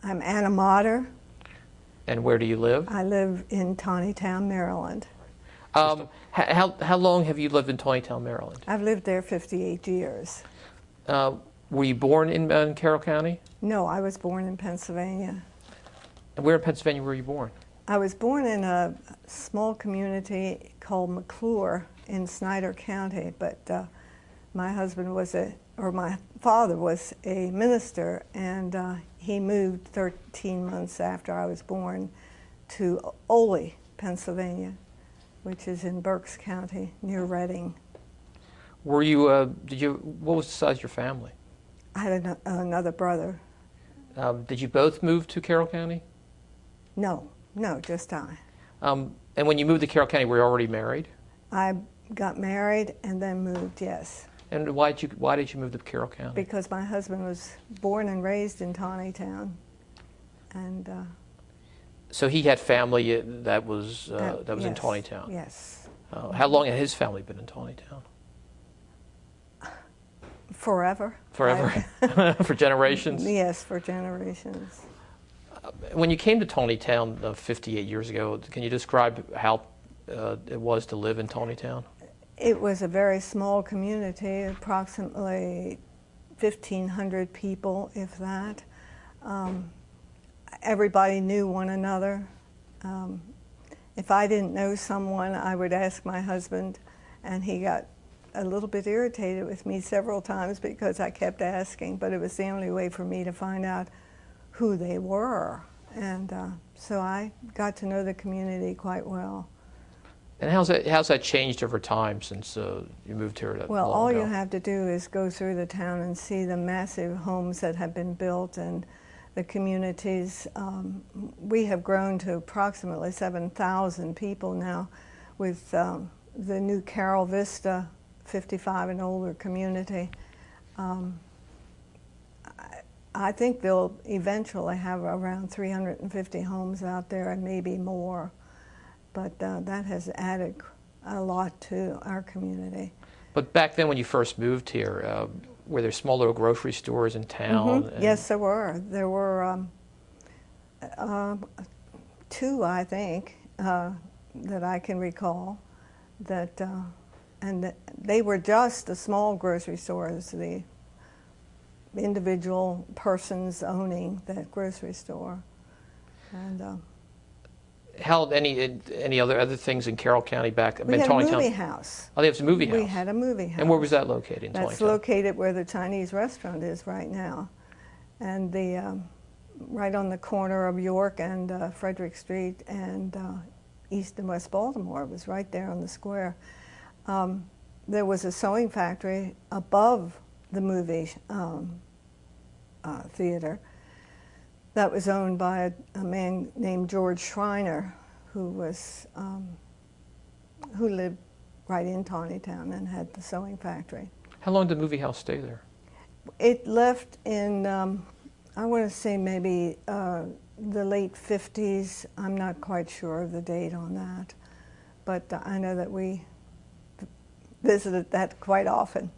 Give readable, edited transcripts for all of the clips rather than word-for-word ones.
I'm Anna Motter. And where do you live? I live in Taneytown, Maryland. How long have you lived in Taneytown, Maryland? I've lived there 58 years. Were you born in Carroll County? No, I was born in Pennsylvania. And where in Pennsylvania were you born? I was born in a small community called McClure in Snyder County, but my father was a minister, and he moved 13 months after I was born to Ole, Pennsylvania, which is in Berks County near Reading. Were you? What was the size of your family? I had another brother. Did you both move to Carroll County? No, just I. And when you moved to Carroll County, were you already married? I got married and then moved, yes. And why did you move to Carroll County? Because my husband was born and raised in Taneytown, and so he had family that was yes, in Taneytown. Yes. How long had his family been in Taneytown? Forever. Forever, for generations. Yes, for generations. When you came to Taneytown 58 years ago, can you describe how it was to live in Taneytown? It was a very small community, approximately 1,500 people, if that. Everybody knew one another. If I didn't know someone, I would ask my husband, and he got a little bit irritated with me several times because I kept asking, but it was the only way for me to find out who they were. And so I got to know the community quite well. And how's that changed over time since you moved here? Well, all you have to do is go through the town and see the massive homes that have been built and the communities. We have grown to approximately 7,000 people now with the new Carroll Vista 55 and older community. I think they'll eventually have around 350 homes out there and maybe more. But that has added a lot to our community. But back then when you first moved here, were there small little grocery stores in town? Mm-hmm. Yes, there were. There were two, I think, that I can recall. And they were just the small grocery stores, the individual persons owning that grocery store. And held any other things in Carroll County back? We had a movie house. Oh, there was a movie house. We had a movie house. And where was that located in That's Taneytown? located where the Chinese restaurant is right now, and right on the corner of York and Frederick Street and East and West Baltimore. It was right there on the square. There was a sewing factory above the movie theater that was owned by a man named George Schreiner, who lived right in Taneytown and had the sewing factory. How long did the movie house stay there? It left in, I want to say maybe the late 50s. I'm not quite sure of the date on that, but I know that we visited that quite often.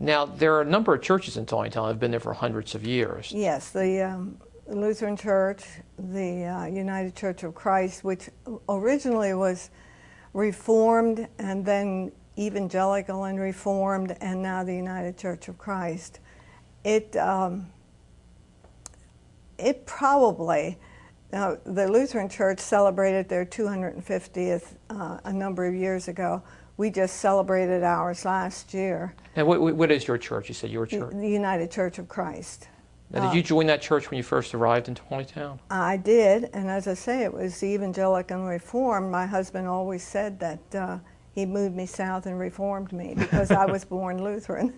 Now, there are a number of churches in Taneytown that have been there for hundreds of years. Yes, the Lutheran Church, the United Church of Christ, which originally was Reformed and then Evangelical and Reformed, and now the United Church of Christ. It probably, the Lutheran Church celebrated their 250th a number of years ago. We just celebrated ours last year. And what is your church? You said your church? The United Church of Christ. Now, did you join that church when you first arrived in Taneytown? I did, and as I say, it was Evangelical and Reformed. My husband always said that he moved me south and reformed me because I was born Lutheran.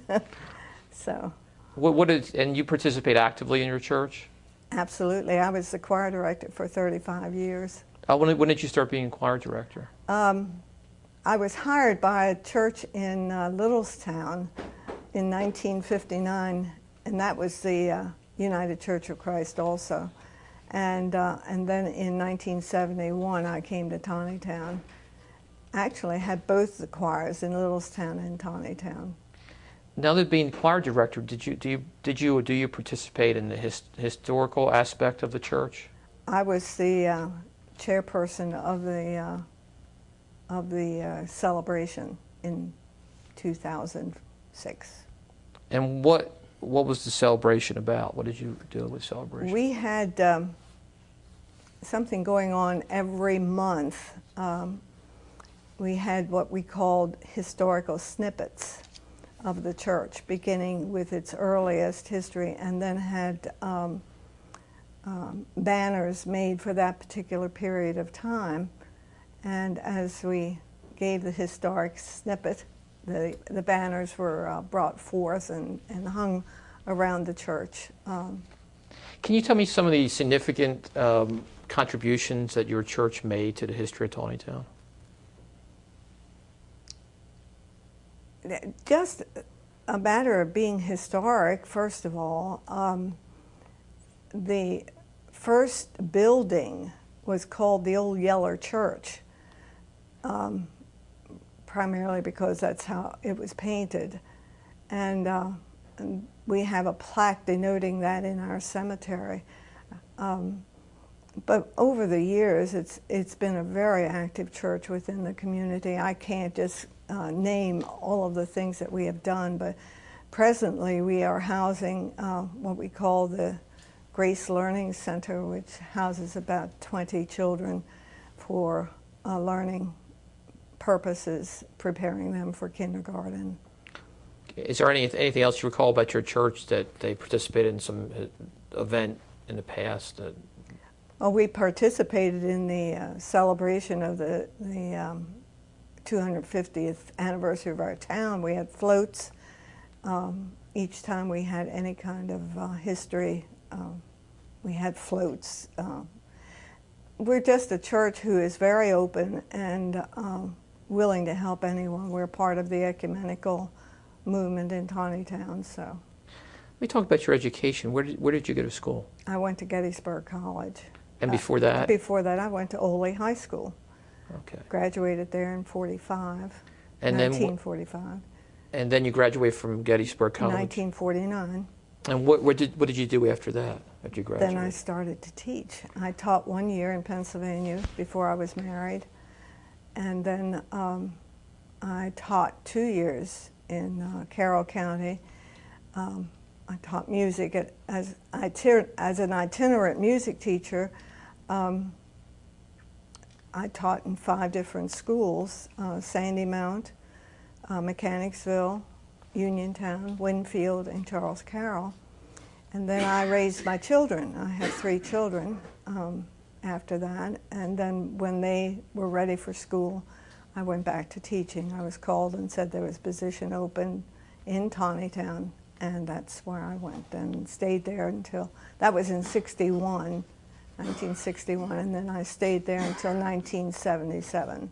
So. And you participate actively in your church? Absolutely. I was the choir director for 35 years. When did you start being choir director? I was hired by a church in Littlestown in 1959, and that was the United Church of Christ also. And then in 1971, I came to Taneytown. Actually, I had both the choirs in Littlestown and Taneytown. Now that being choir director, do you participate in the historical aspect of the church? I was the chairperson of the celebration in 2006. And what was the celebration about? What did you do with celebration? We had something going on every month. We had what we called historical snippets of the church, beginning with its earliest history, and then had banners made for that particular period of time. And as we gave the historic snippet, the banners were brought forth and hung around the church. Can you tell me some of the significant contributions that your church made to the history of Taneytown? Just a matter of being historic, first of all. The first building was called the Old Yeller Church, primarily because that's how it was painted. And we have a plaque denoting that in our cemetery. But over the years, it's been a very active church within the community. I can't just name all of the things that we have done, but presently we are housing what we call the Grace Learning Center, which houses about 20 children for learning purposes, preparing them for kindergarten. Is there anything else you recall about your church that they participated in some event in the past? Well, we participated in the celebration of the 250th anniversary of our town. We had floats. Each time we had any kind of history, we had floats. We're just a church who is very open and willing to help anyone. We're part of the ecumenical movement in Taneytown. So, let me talk about your education. Where did you go to school? I went to Gettysburg College. And before that? Before that, I went to Ole High School. Okay. Graduated there in 1945. And then you graduated from Gettysburg College? 1949. And what did you do after that, after you graduated? Then I started to teach. I taught 1 year in Pennsylvania before I was married. And then I taught 2 years in Carroll County. I taught music as an itinerant music teacher. I taught in 5 different schools: Sandymount, Mechanicsville, Uniontown, Winfield, and Charles Carroll. And then I raised my children. I had 3 children after that. And then when they were ready for school, I went back to teaching. I was called and said there was a position open in Taneytown, and that's where I went and stayed there until, that was in 1961, and then I stayed there until 1977.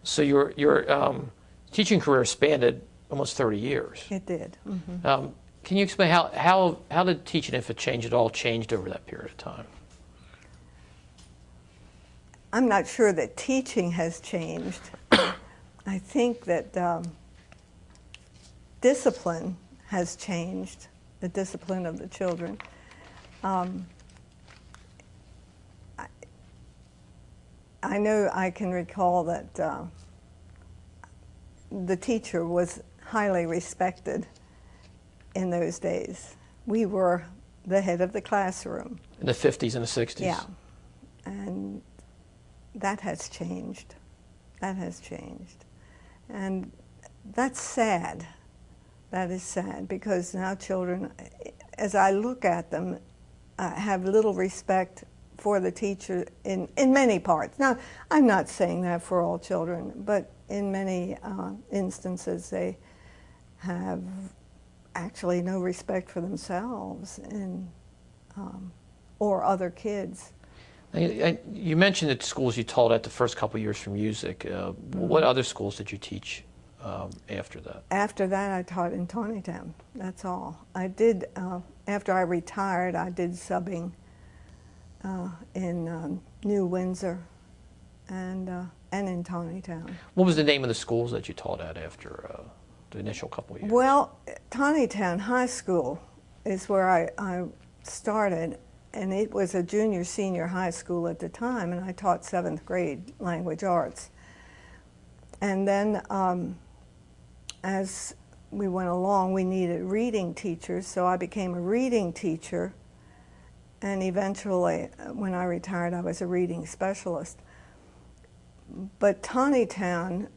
So your teaching career spanned almost 30 years. It did. Mm-hmm. Can you explain how did teaching, if it changed at all, changed over that period of time? I'm not sure that teaching has changed. I think that discipline has changed, the discipline of the children. I know I can recall that the teacher was highly respected in those days. We were the head of the classroom. In the 50s and the 60s? Yeah. And that has changed. That has changed. And that's sad. That is sad, because now children, as I look at them, have little respect for the teacher in many parts. Now, I'm not saying that for all children, but in many instances they have actually no respect for themselves or other kids. You mentioned that schools you taught at the first couple of years for music. What other schools did you teach after that? After that, I taught in Taneytown. That's all. I did, after I retired, I did subbing in New Windsor and in Taneytown. What was the name of the schools that you taught at after? the initial couple of years? Well, Taneytown High School is where I started, and it was a junior-senior high school at the time, and I taught 7th grade language arts. And then as we went along, we needed reading teachers, so I became a reading teacher, and eventually, when I retired, I was a reading specialist. But Taneytown,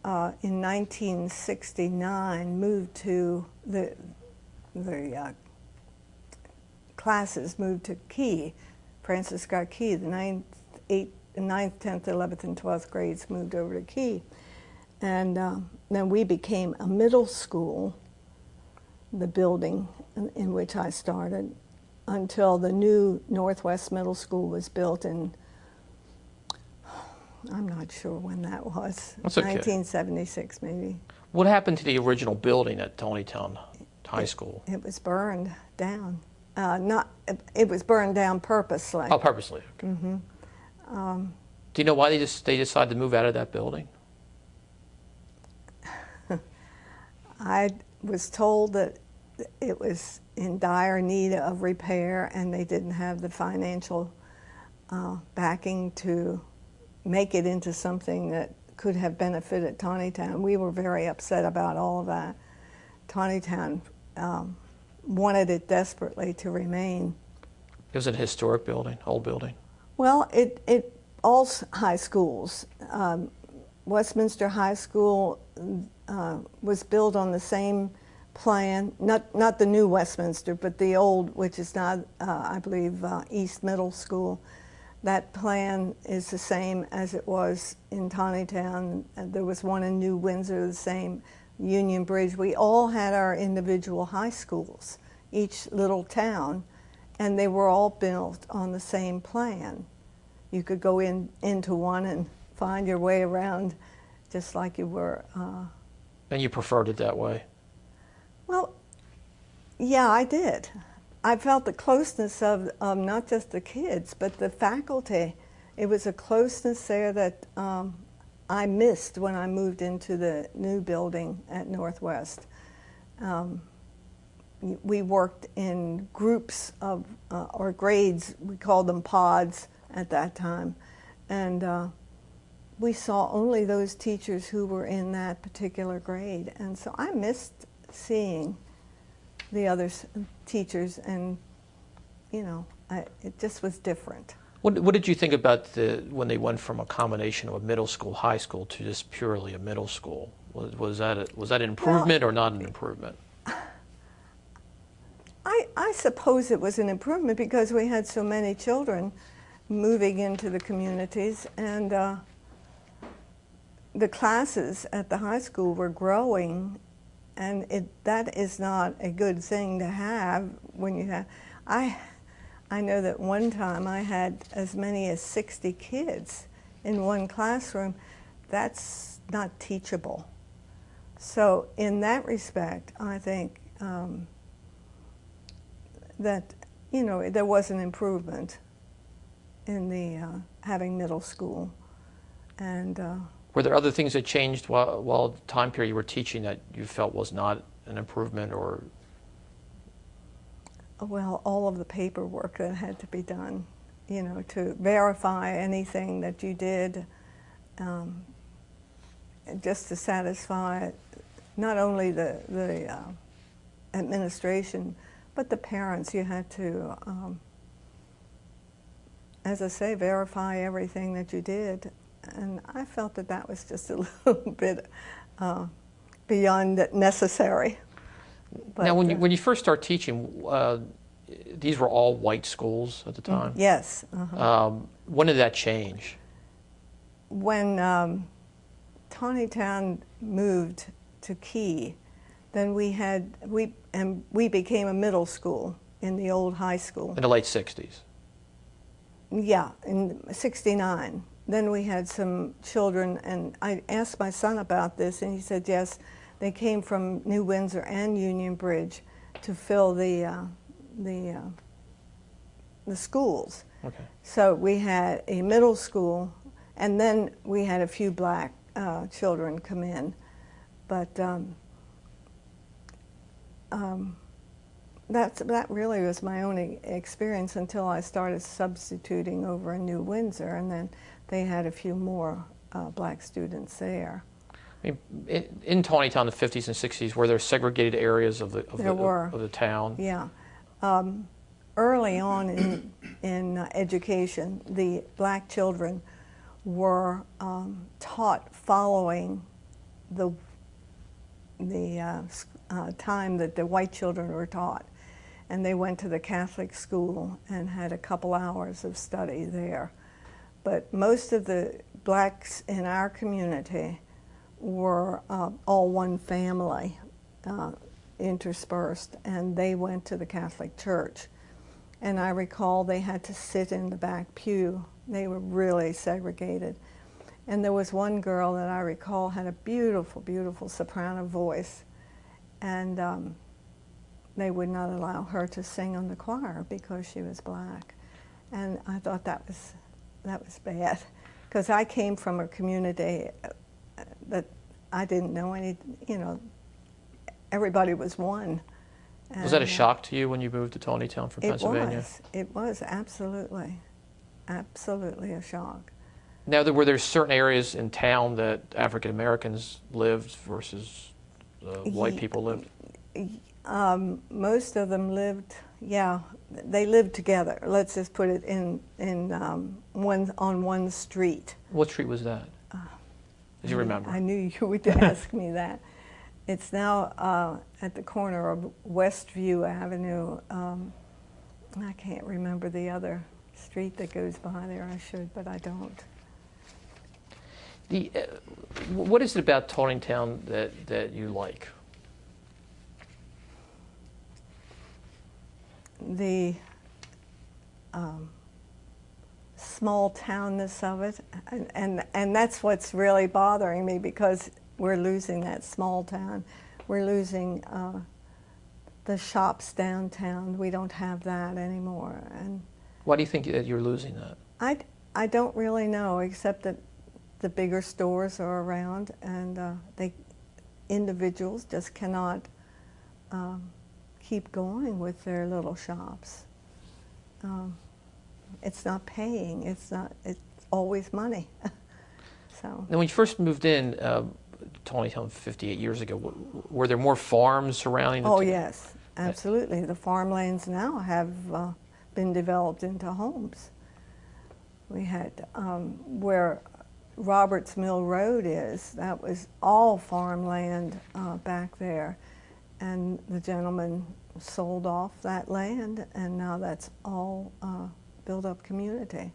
in 1969, moved to the classes moved to Key. Francis got Key. The 9th, 10th, 11th, and 12th grades moved over to Key. And then we became a middle school, the building in which I started, until the new Northwest Middle School was built in, I'm not sure when that was. That's okay. 1976 maybe. What happened to the original building at Taneytown High School? It was burned down. It was burned down purposely. Oh, purposely. Okay. Mm-hmm. Do you know why they decided to move out of that building? I was told that it was in dire need of repair, and they didn't have the financial backing to make it into something that could have benefited Taneytown. We were very upset about all of that. Taneytown wanted it desperately to remain. It was a historic building, old building. Well, all high schools. Westminster High School was built on the same plan, not the new Westminster, but the old, which is now, I believe, East Middle School. That plan is the same as it was in Taneytown. There was one in New Windsor, the same. Union Bridge. We all had our individual high schools, each little town, and they were all built on the same plan. You could go into one and find your way around just like you were. And you preferred it that way? Well, yeah, I did. I felt the closeness of not just the kids, but the faculty. It was a closeness there that I missed when I moved into the new building at Northwest. We worked in groups of, or grades, we called them pods at that time, and we saw only those teachers who were in that particular grade, and so I missed seeing the other teachers, and it just was different. What did you think about when they went from a combination of a middle school, high school to just purely a middle school? Was that an improvement or not an improvement? I suppose it was an improvement because we had so many children moving into the communities, and the classes at the high school were growing, and that is not a good thing to have when you have. I know that one time I had as many as 60 kids in one classroom. That's not teachable. So in that respect, I think that there was an improvement in the having middle school. And were there other things that changed while the time period you were teaching that you felt was not an improvement, or? Well, all of the paperwork that had to be done, to verify anything that you did, just to satisfy not only the administration, but the parents. You had to, as I say, verify everything that you did. And I felt that was just a little bit beyond necessary. But, now, when you first start teaching, these were all white schools at the time? Yes. When did that change? When Taneytown moved to Key, then we became a middle school in the old high school. In the late 60s? Yeah, in '69. Then we had some children, and I asked my son about this, and he said yes, they came from New Windsor and Union Bridge to fill the schools. Okay. So we had a middle school, and then we had a few black children come in, but that really was my only experience until I started substituting over in New Windsor, and then they had a few more black students there. I mean, in Taneytown, the 50s and 60s, were there segregated areas of the town? Yeah. Early on in education, the black children were taught following the time that the white children were taught. And they went to the Catholic school and had a couple hours of study there. But most of the blacks in our community were all one family, interspersed, and they went to the Catholic church. And I recall they had to sit in the back pew. They were really segregated. And there was one girl that I recall had a beautiful, beautiful soprano voice, and they would not allow her to sing on the choir because she was black. And I thought that was bad, because I came from a community that I didn't know any, everybody was one. And was that a shock to you when you moved to Taneytown from Pennsylvania? It was absolutely a shock. Now, were there certain areas in town that African Americans lived versus white people lived? Most of them lived, they lived together. Let's just put it on one street. What street was that? Do you remember? I knew you would ask me that. It's now at the corner of Westview Avenue. I can't remember the other street that goes by there. I should, but I don't. What is it about Taneytown that you like? The small townness of it, and that's what's really bothering me, because we're losing that small town. We're losing the shops downtown. We don't have that anymore. And why do you think that you're losing that? I don't really know, except that the bigger stores are around, and individuals just cannot keep going with their little shops. It's not paying. It's always money. So. Now, when you first moved in Taneytown 58 years ago, were there more farms surrounding the town? Oh, yes, absolutely. The farmlands now have been developed into homes. We had where Roberts Mill Road is, that was all farmland back there, and the gentleman sold off that land, and now that's all built-up community.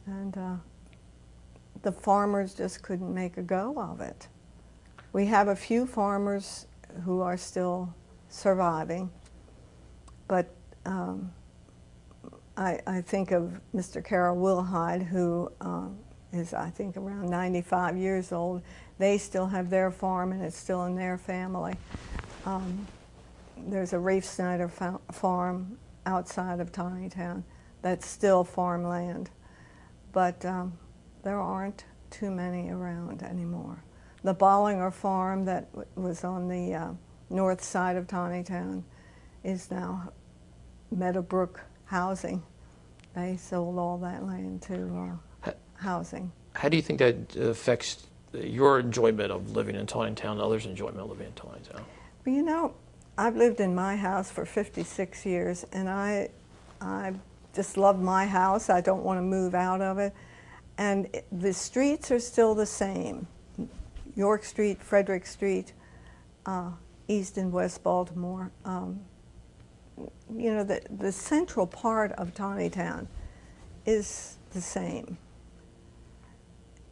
And the farmers just couldn't make a go of it. We have a few farmers who are still surviving, but I think of Mr. Carroll Wilhide, who is, I think, around 95 years old. They still have their farm, and it's still in their family. There's a Rafe Snyder farm outside of Taneytown that's still farmland, but there aren't too many around anymore. The Bollinger farm that was on the north side of Taneytown is now Meadowbrook Housing. They sold all that land to housing. How do you think that affects your enjoyment of living in Taneytown and others' enjoyment of living in Taneytown? Well, I've lived in my house for 56 years, and I just love my house. I don't want to move out of it. And the streets are still the same. York Street, Frederick Street, East and West Baltimore. The central part of Taneytown is the same.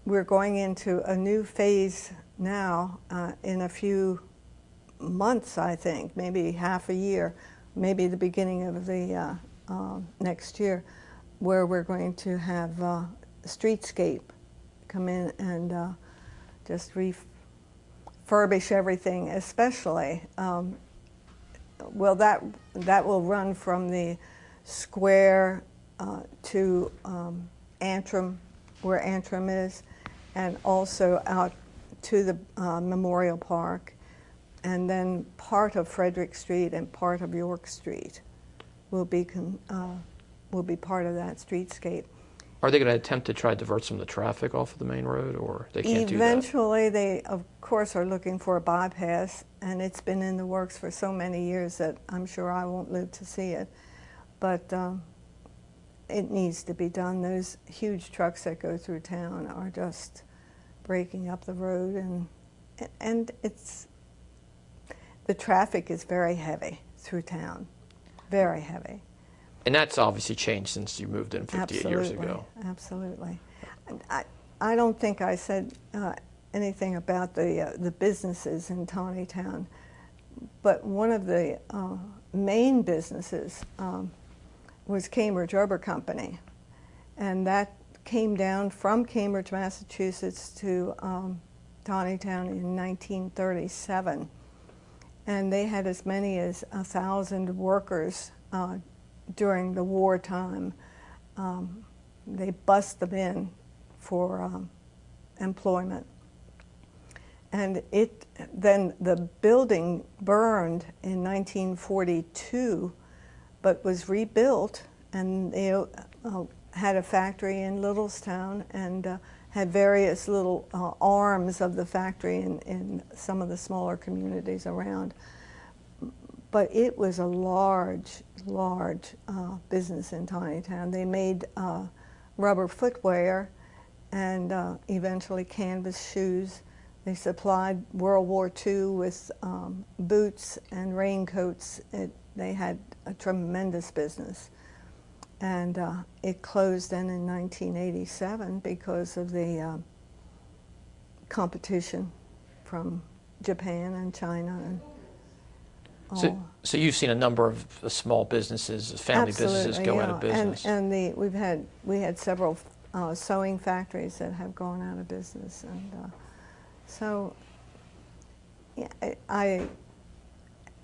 We're going into a new phase now in a few months, I think, maybe half a year, maybe the beginning of the next year, where we're going to have streetscape come in and just refurbish everything, especially. Well, that will run from the square to Antrim, where Antrim is, and also out to the Memorial Park, and then part of Frederick Street and part of York Street will be part of that streetscape. Are they going to attempt to try to divert some of the traffic off of the main road, or they can't do that? Eventually, they, of course, are looking for a bypass, and it's been in the works for so many years that I'm sure I won't live to see it. But it needs to be done. Those huge trucks that go through town are just breaking up the road, and the traffic is very heavy through town, very heavy. And that's obviously changed since you moved in 58 years ago. Absolutely. I don't think I said anything about the businesses in Taneytown, but one of the main businesses was Cambridge Rubber Company, and that came down from Cambridge, Massachusetts to Taneytown in 1937, and they had as many as 1,000 workers during the wartime. They bust them in for employment. And then the building burned in 1942, but was rebuilt, and they had a factory in Littlestown and had various little arms of the factory in some of the smaller communities around. But it was a large business in Taneytown. They made rubber footwear and eventually canvas shoes. They supplied World War II with boots and raincoats. They had a tremendous business. And it closed then in 1987 because of the competition from Japan and China. And so you've seen a number of small businesses, family businesses go out of business. And we had several sewing factories that have gone out of business, and so yeah,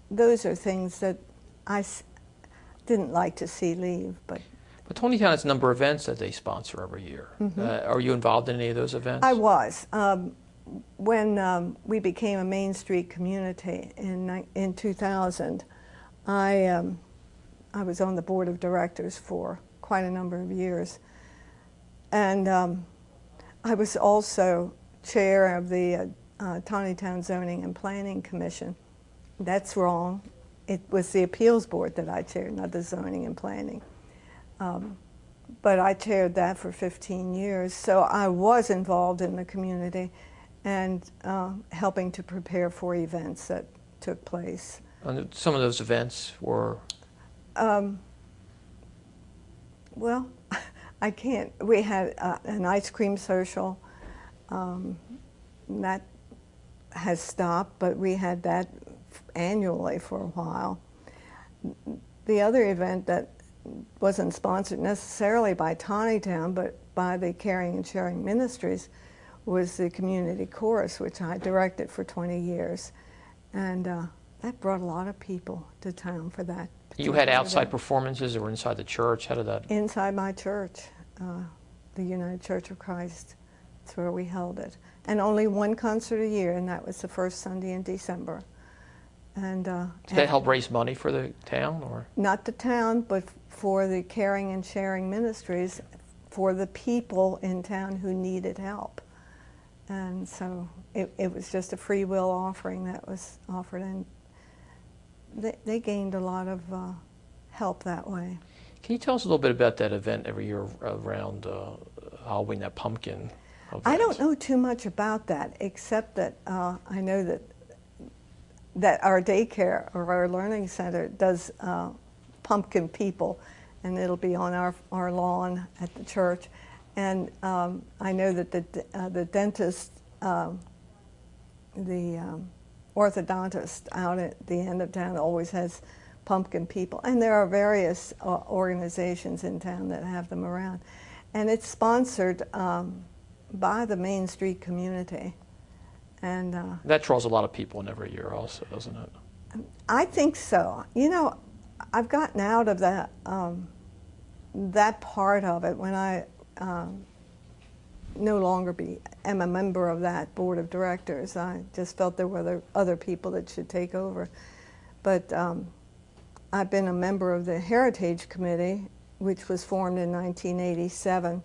those are things that I didn't like to see leave. But Taneytown has a number of events that they sponsor every year. Mm-hmm. Are you involved in any of those events? I was. When we became a Main Street community in 2000, I was on the board of directors for quite a number of years, and I was also chair of the Taneytown Zoning and Planning Commission. That's wrong. It was the appeals board that I chaired, not the zoning and planning. But I chaired that for 15 years, so I was involved in the community and helping to prepare for events that took place. And some of those events were? Well, I can't. We had an ice cream social. That has stopped, but we had that annually for a while. The other event that wasn't sponsored necessarily by Taneytown, but by the Caring and Sharing Ministries, was the community chorus, which I directed for 20 years. And that brought a lot of people to town for that. You had outside performances or inside the church? How did that? Inside my church, the United Church of Christ. That's where we held it. And only one concert a year, and that was the first Sunday in December. And did that help raise money for the town, or? Not the town, but for the Caring and Sharing Ministries, for the people in town who needed help. And so it was just a free will offering that was offered, and they gained a lot of help that way. Can you tell us a little bit about that event every year around Halloween, that pumpkin event? I don't know too much about that, except that I know that our daycare or our learning center does pumpkin people, and it'll be on our lawn at the church. And I know that the dentist, the orthodontist out at the end of town always has pumpkin people. And there are various organizations in town that have them around. And it's sponsored by the Main Street community. And that draws a lot of people in every year also, doesn't it? I think so. You know, I've gotten out of that part of it when I no longer am a member of that board of directors. I just felt there were other people that should take over. But I've been a member of the Heritage Committee, which was formed in 1987,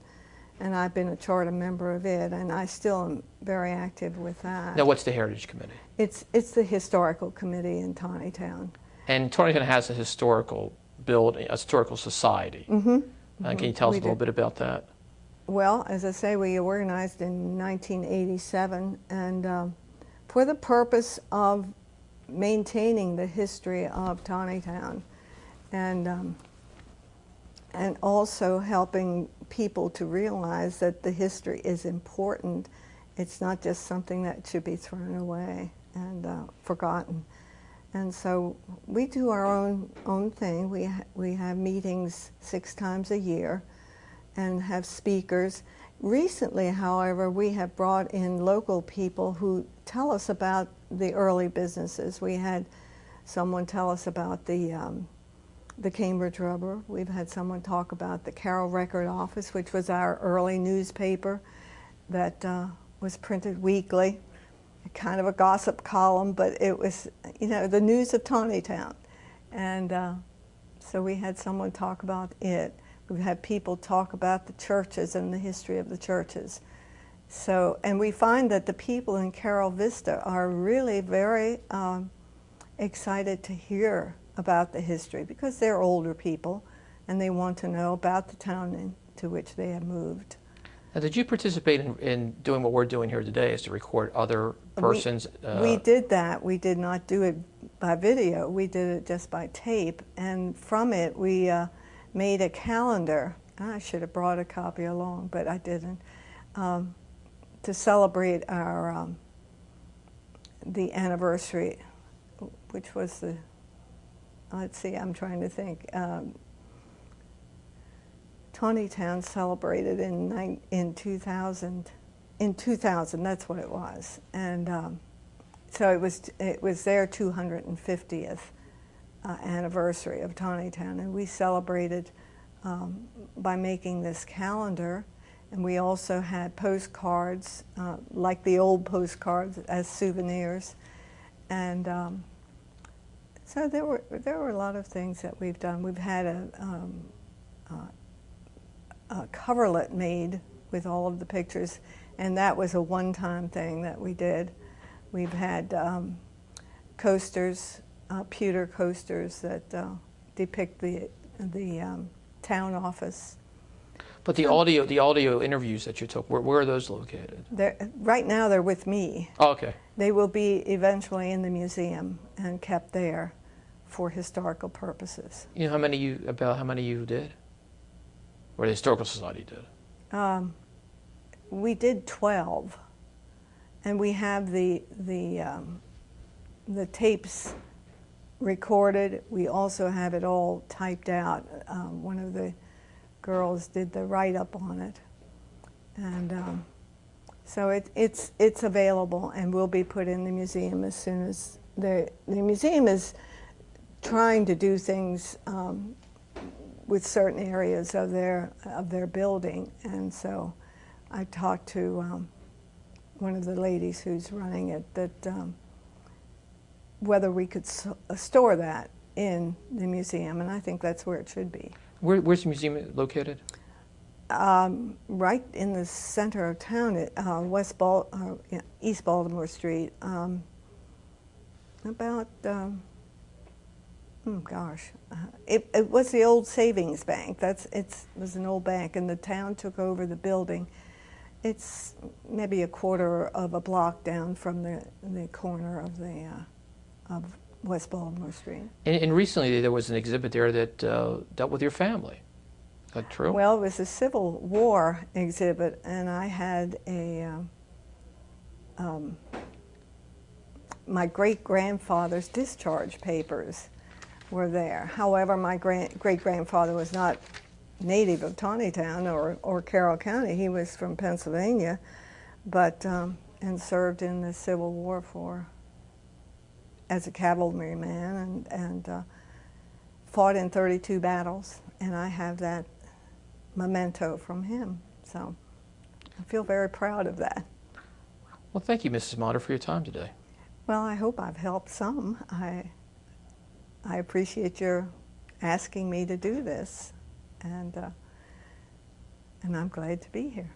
and I've been a charter member of it, and I still am very active with that. Now, what's the Heritage Committee? It's the Historical Committee in Taneytown. And Taneytown has a historical building, a historical society. Mm-hmm. Can you tell us a little bit about that? Well, as I say, we organized in 1987, and for the purpose of maintaining the history of Taneytown, and also helping people to realize that the history is important. It's not just something that should be thrown away and forgotten. And so we do our own thing. We have meetings 6 times a year and have speakers. Recently, however, we have brought in local people who tell us about the early businesses. We had someone tell us about the Cambridge Rubber. We've had someone talk about the Carroll Record Office, which was our early newspaper that was printed weekly, kind of a gossip column, but it was, you know, the news of Taneytown. And so we had someone talk about it. We've had people talk about the churches and the history of the churches. So, and we find that the people in Carroll Vista are really very excited to hear about the history because they're older people and they want to know about the town into which they have moved. Now, did you participate in doing what we're doing here today, is to record other persons? We did that. We did not do it by video. We did it just by tape. And from it, we made a calendar. I should have brought a copy along, but I didn't, to celebrate our the anniversary, which was the, let's see, I'm trying to think. Taneytown celebrated in 2000. In 2000, that's what it was, and so it was their 250th anniversary of Taneytown, and we celebrated by making this calendar, and we also had postcards, like the old postcards, as souvenirs, and so there were a lot of things that we've done. We've had a coverlet made with all of the pictures, and that was a one-time thing that we did. We've had coasters, pewter coasters that depict the town office. But the audio interviews that you took, where are those located? Right now they're with me. Oh, okay. They will be eventually in the museum and kept there for historical purposes. You know about how many you did? Or the Historical Society did? We did 12, and we have the tapes recorded. We also have it all typed out. One of the girls did the write-up on it, and so it's available and will be put in the museum as soon as the museum is trying to do things with certain areas of their building, and so I talked to one of the ladies who's running it that whether we could store that in the museum, and I think that's where it should be. Where's the museum located? Right in the center of town, at East Baltimore Street. About it was the old savings bank. It was an old bank, and the town took over the building. It's maybe a quarter of a block down from the corner of West Baltimore Street. And recently there was an exhibit there that dealt with your family. Is that true? Well, it was a Civil War exhibit, and I had my great-grandfather's discharge papers were there. However, my great-grandfather was not native of Taneytown or Carroll County. He was from Pennsylvania, but and served in the Civil War as a cavalryman and fought in 32 battles. And I have that memento from him. So. I feel very proud of that. Well, thank you, Mrs. Motter, for your time today. Well, I hope I've helped some. I appreciate your asking me to do this, and I'm glad to be here.